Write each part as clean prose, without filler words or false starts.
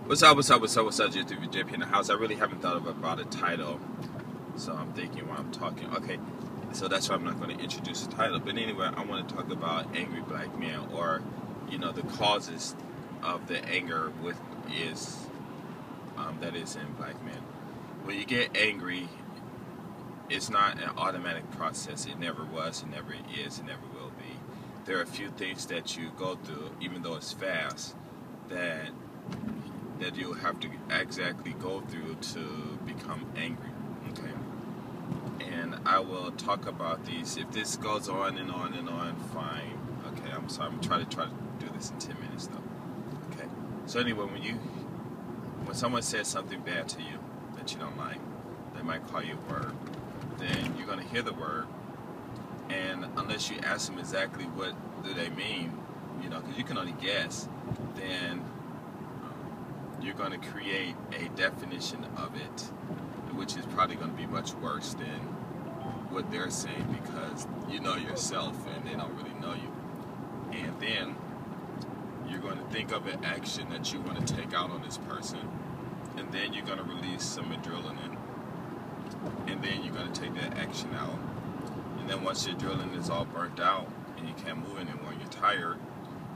What's up, JP in the house? I really haven't thought about a title, so I'm thinking while I'm talking. Okay, so that's why I'm not going to introduce the title. But anyway, I want to talk about angry black men, or, the causes of the anger that is in black men. When you get angry, it's not an automatic process. It never was, it never is, it never will be. There are a few things that you go through, even though it's fast, that you'll have to exactly go through to become angry. Okay, and I will talk about these. If this goes on and on and on, fine. Okay, I'm sorry. I'm trying to do this in 10 minutes though. Okay. So anyway, when someone says something bad to you that you don't like, they might call you a word. Then you're gonna hear the word, and unless you ask them exactly what do they mean, because you can only guess, then you're going to create a definition of it, which is probably going to be much worse than what they're saying, because you know yourself and they don't really know you. And then you're going to think of an action that you want to take out on this person, and then you're going to release some adrenaline, and then you're going to take that action out. And then once your adrenaline is all burnt out and you can't move anymore and you're tired,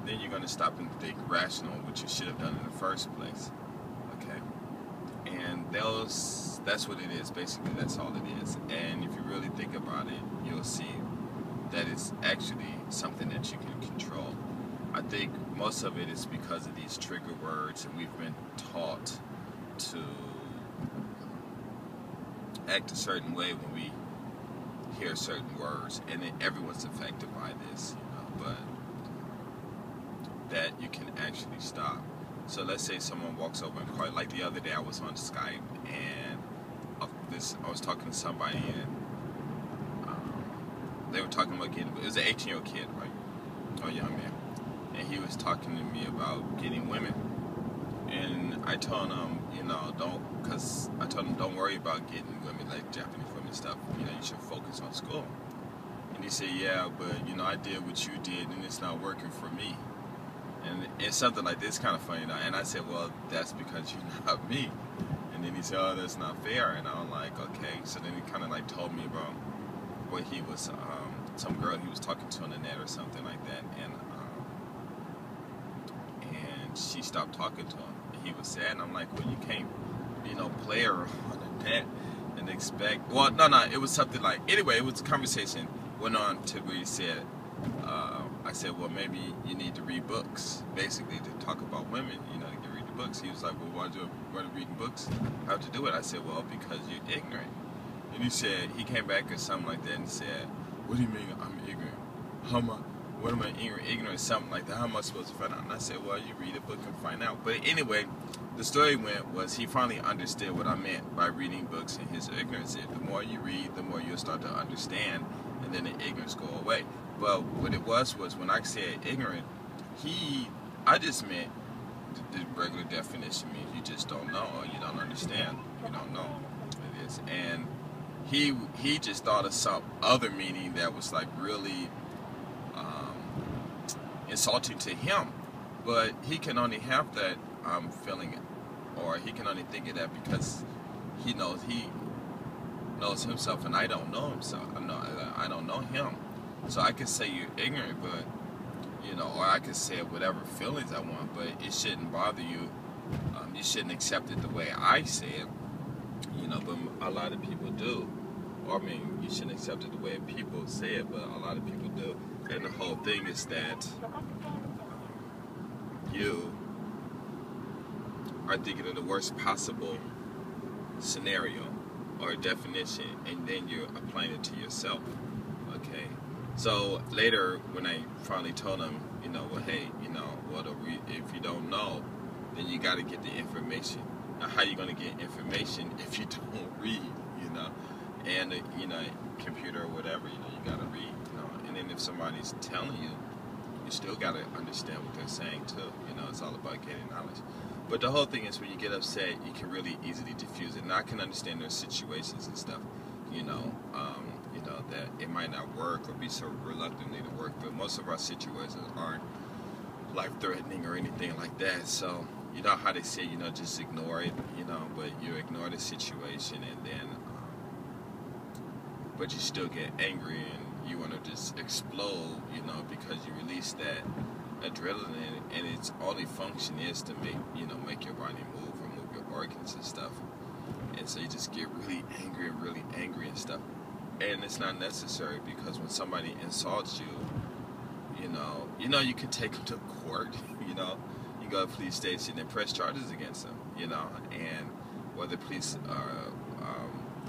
then you're going to stop and think rational, which you should have done in the first place. Okay? And that's what it is. Basically, that's all it is. And if you really think about it, you'll see that it's actually something that you can control. I think most of it is because of these trigger words, and we've been taught to act a certain way when we hear certain words, and then everyone's affected by this, but that you can actually stop. So let's say someone walks over and calls, like the other day I was on Skype, and I was talking to somebody, and they were talking about it was an 18-year-old kid, right, or young man, and he was talking to me about getting women, and I told him, don't worry about getting women, like Japanese women stuff, you should focus on school. And he said, yeah, but I did what you did, and it's not working for me. And it's something like this, kind of funny now. And I said, well, that's because you're not me. And then he said, oh, that's not fair. And I'm like, okay. So then he kind of like told me about what he was, some girl he was talking to on the net or something like that. And she stopped talking to him. And he was sad. And I'm like, well, you can't, play her on the net and expect. Well, no, it was something like. Anyway, it was a conversation. Went on to where he said. I said, well, maybe you need to read books, basically, to talk about women, to read the books. He was like, well, why do you want to read books? How to do it? I said, well, because you're ignorant. And he came back or something like that and said, what do you mean I'm ignorant? What am I ignorant? Something like that. How am I supposed to find out? And I said, well, you read a book and find out. But anyway, the story was he finally understood what I meant by reading books and his ignorance. The more you read, the more you'll start to understand, and then the ignorance go away. But what it was when I said ignorant, I just meant the regular definition means you just don't know, or you don't understand. You don't know what it is. And he just thought of some other meaning that was like really insulting to him. But he can only have that feeling, or he can only think of that because he knows himself, and I don't know himself. I don't know him. So I could say you're ignorant, but, or I could say whatever feelings I want, but it shouldn't bother you. You shouldn't accept it the way I say it, but a lot of people do. Or, you shouldn't accept it the way people say it, but a lot of people do. And the whole thing is that you are thinking of the worst possible scenario or definition, and then you're applying it to yourself. Okay? So later, when I finally told him, well, hey, if you don't know, then you got to get the information. Now, how are you going to get information if you don't read, And, computer or whatever, you got to read, And then if somebody's telling you, you still got to understand what they're saying, too. It's all about getting knowledge. But the whole thing is, when you get upset, you can really easily diffuse it. And I can understand there's situations and stuff, that it might not work or be so reluctantly to work, but most of our situations aren't life-threatening or anything like that. So, you know how they say, you know, just ignore it, you know, but you ignore the situation, and then but you still get angry and you want to just explode, you know, because you release that adrenaline, and its only function is to make your body move or move your organs and stuff. And so you just get really angry and stuff. And it's not necessary, because when somebody insults you, you can take them to court, you know. You go to the police station and press charges against them, you know. And whether police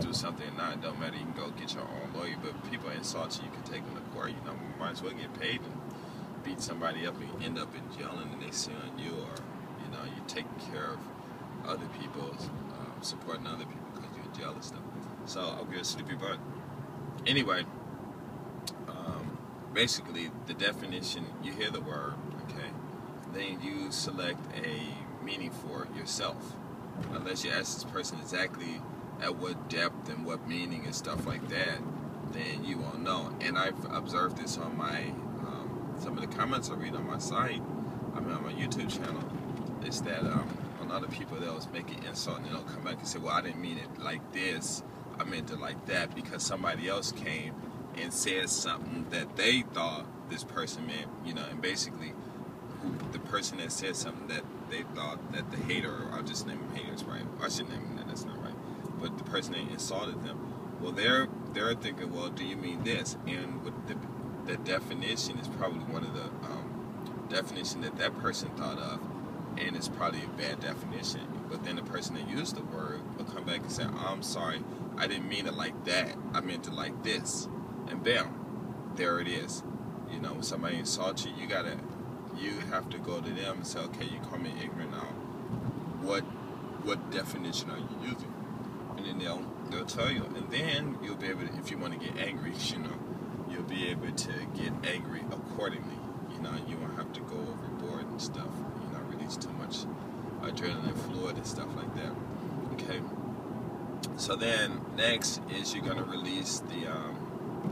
do something or not, it don't matter. You can go get your own lawyer. But people insult you, you can take them to court. You know, you might as well get paid and beat somebody up and end up in jail, and they sue on you, or you know, you're taking care of other people, supporting other people because you're in jail and stuff. So I'll get a sleepy butt. Anyway, basically the definition, you hear the word, okay, then you select a meaning for yourself, unless you ask this person exactly at what depth and what meaning and stuff like that, then you won't know. And I've observed this on my some of the comments I read on my site, on my YouTube channel, is that a lot of people that was making insult, and they'll come back and say, well, I didn't mean it like this, I meant it like that, because somebody else came and said something that they thought this person meant, you know. And basically the person that said something that they thought that the hater, or I'll just name them haters, right? I shouldn't name them that, that's not right. But the person that insulted them, well, they're thinking, well, do you mean this? And with the definition is probably one of the definition that person thought of, and it's probably a bad definition. But then the person that used the word will come back and say, I'm sorry, I didn't mean it like that, I meant it like this. And bam, there it is. You know, when somebody insults you, you have to go to them and say, okay, you call me ignorant now. What definition are you using? And then they'll tell you. And then you'll be able to, if you want to get angry, you know, you'll be able to get angry accordingly. You know, you won't have to go overboard and stuff, you know, release too much adrenaline fluid and stuff like that. Okay. So then next is you're going to release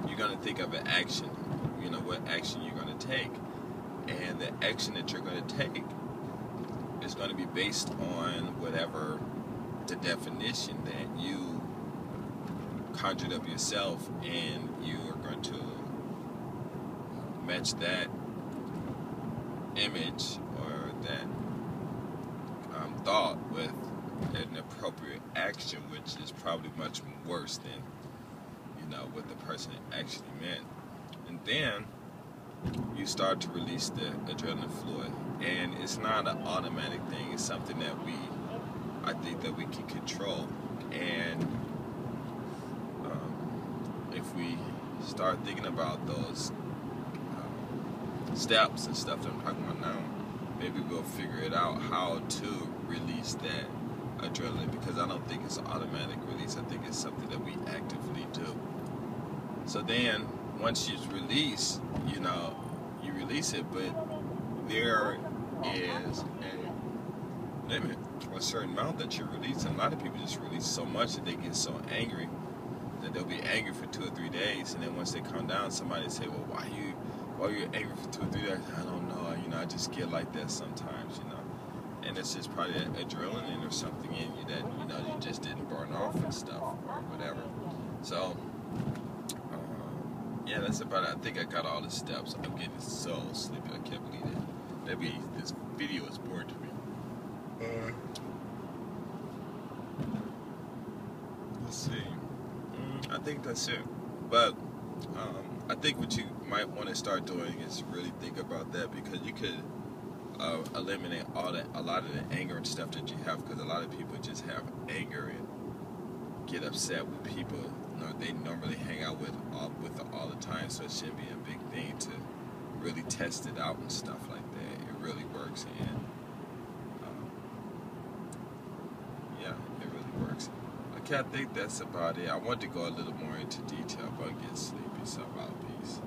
you're going to think of an action, you know, what action you're going to take. And the action that you're going to take is going to be based on whatever the definition that you conjured up yourself, and you are going to match that image or that thought with an appropriate action, which is probably much worse than, you know, what the person actually meant. And then you start to release the adrenaline fluid, and it's not an automatic thing. It's something that I think that we can control. And if we start thinking about those steps and stuff that I'm talking about now, maybe we'll figure it out how to release that adrenaline, because I don't think it's an automatic release. I think it's something that we actively do. So then once you release, you know, you release it, but there is a limit, a certain amount that you're releasing. A lot of people just release so much that they get so angry that they'll be angry for 2 or 3 days, and then once they calm down, somebody say, well, why are you angry for 2 or 3 days? I don't know, you know, I just get like that sometimes, you know. And it's just probably adrenaline or something in you that, you know, you just didn't burn off and stuff or whatever. So yeah, that's about it. I think I got all the steps. I'm getting so sleepy. I can't believe it. Maybe this video is boring to me. Let's see. I think that's it. But I think what you might want to start doing is really think about that, because you could eliminate a lot of the anger and stuff that you have, because a lot of people just have anger and get upset with people, you know, they normally hang out with all the time, so it shouldn't be a big thing to really test it out and stuff like that. It really works, and yeah, it really works. Okay, I think that's about it. I want to go a little more into detail, but I'm getting sleepy, so I'll peace.